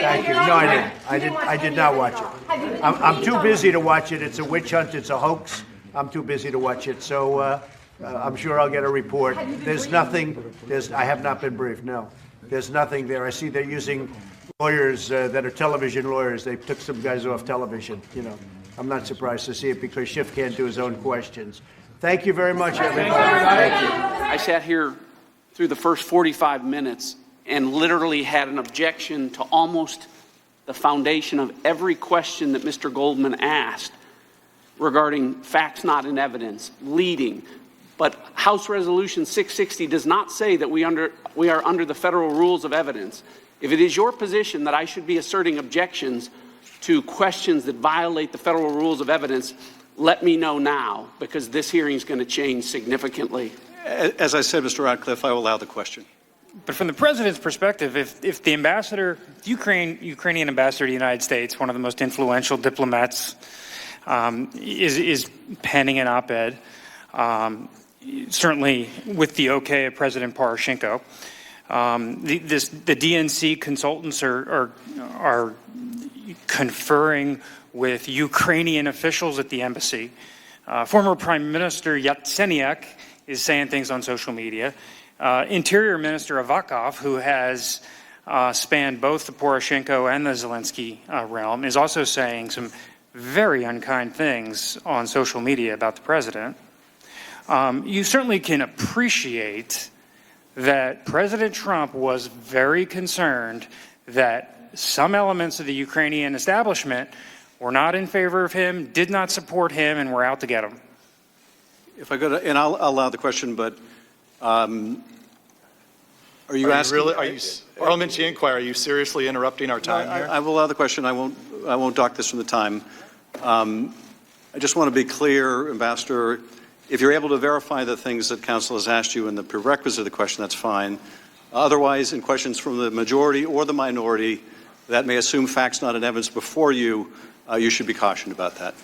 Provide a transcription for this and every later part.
Thank you. No, I didn't. I did not watch it. I'm too busy to watch it. It's a witch hunt. It's a hoax. I'm too busy to watch it. So I'm sure I'll get a report. There's nothing. I have not been briefed. No, there's nothing there. I see they're using lawyers that are television lawyers. They took some guys off television. You know, I'm not surprised to see it because Schiff can't do his own questions. Thank you very much, everybody. Thank you. I sat here through the first 45 minutes and literally had an objection to almost the foundation of every question that Mr. Goldman asked regarding facts not in evidence, leading. But House Resolution 660 does not say that we are under the federal rules of evidence. If it is your position that I should be asserting objections to questions that violate the federal rules of evidence, let me know now, because this hearing is going to change significantly. As I said, Mr. Radcliffe, I will allow the question. But from the president's perspective, if the ambassador, Ukrainian ambassador to the United States, one of the most influential diplomats, is penning an op-ed, certainly with the okay of President Poroshenko, the DNC consultants are conferring with Ukrainian officials at the embassy. Former Prime Minister Yatsenyuk is saying things on social media. Interior Minister Avakov, who has spanned both the Poroshenko and the Zelensky realm, is also saying some very unkind things on social media about the president. You certainly can appreciate that President Trump was very concerned that some elements of the Ukrainian establishment were not in favor of him, did not support him, and were out to get him. If I could, and I'll allow the question, but are you asking? Really? Are you, Parliamentary Inquiry? Are you seriously interrupting our time here? I will allow the question. I won't dock this from the time. I just want to be clear, Ambassador. If you're able to verify the things that Council has asked you in the prerequisite of the question, that's fine. Otherwise, in questions from the majority or the minority that may assume facts not in evidence before you, you should be cautioned about that.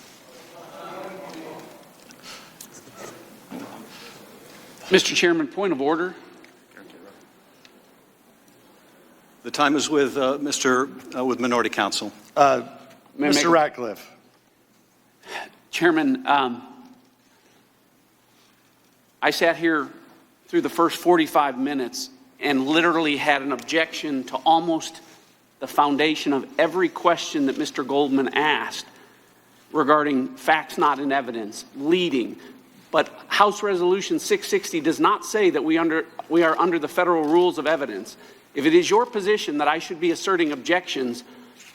Mr. Chairman, point of order. The time is with with Minority Counsel. Mr. Radcliffe. Chairman, I sat here through the first 45 minutes and literally had an objection to almost the foundation of every question that Mr. Goldman asked regarding facts not in evidence, leading. But House Resolution 660 does not say that we are under the federal rules of evidence. If it is your position that I should be asserting objections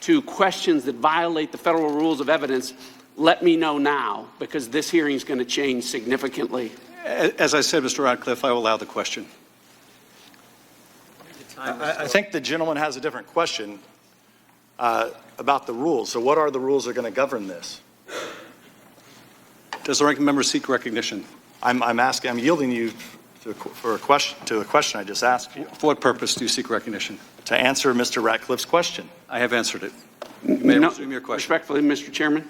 to questions that violate the federal rules of evidence, let me know now, because this hearing is going to change significantly. As I said, Mr. Radcliffe, I will allow the question. I think the gentleman has a different question about the rules. So what are the rules that are going to govern this? Does the ranking member seek recognition? I'm yielding you to a question I just asked you. For what purpose do you seek recognition? To answer Mr. Ratcliffe's question. I have answered it. You may resume your question. Respectfully, Mr. Chairman,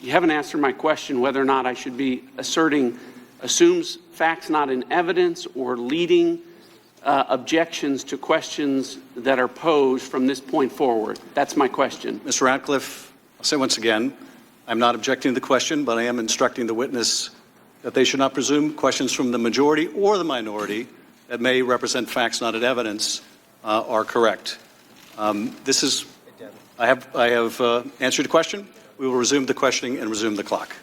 you haven't answered my question whether or not I should be assumes facts not in evidence or leading objections to questions that are posed from this point forward. That's my question. Mr. Radcliffe, I'll say once again, I'm not objecting to the question, but I am instructing the witness that they should not presume questions from the majority or the minority that may represent facts not in evidence are correct. I have answered the question. We will resume the questioning and resume the clock.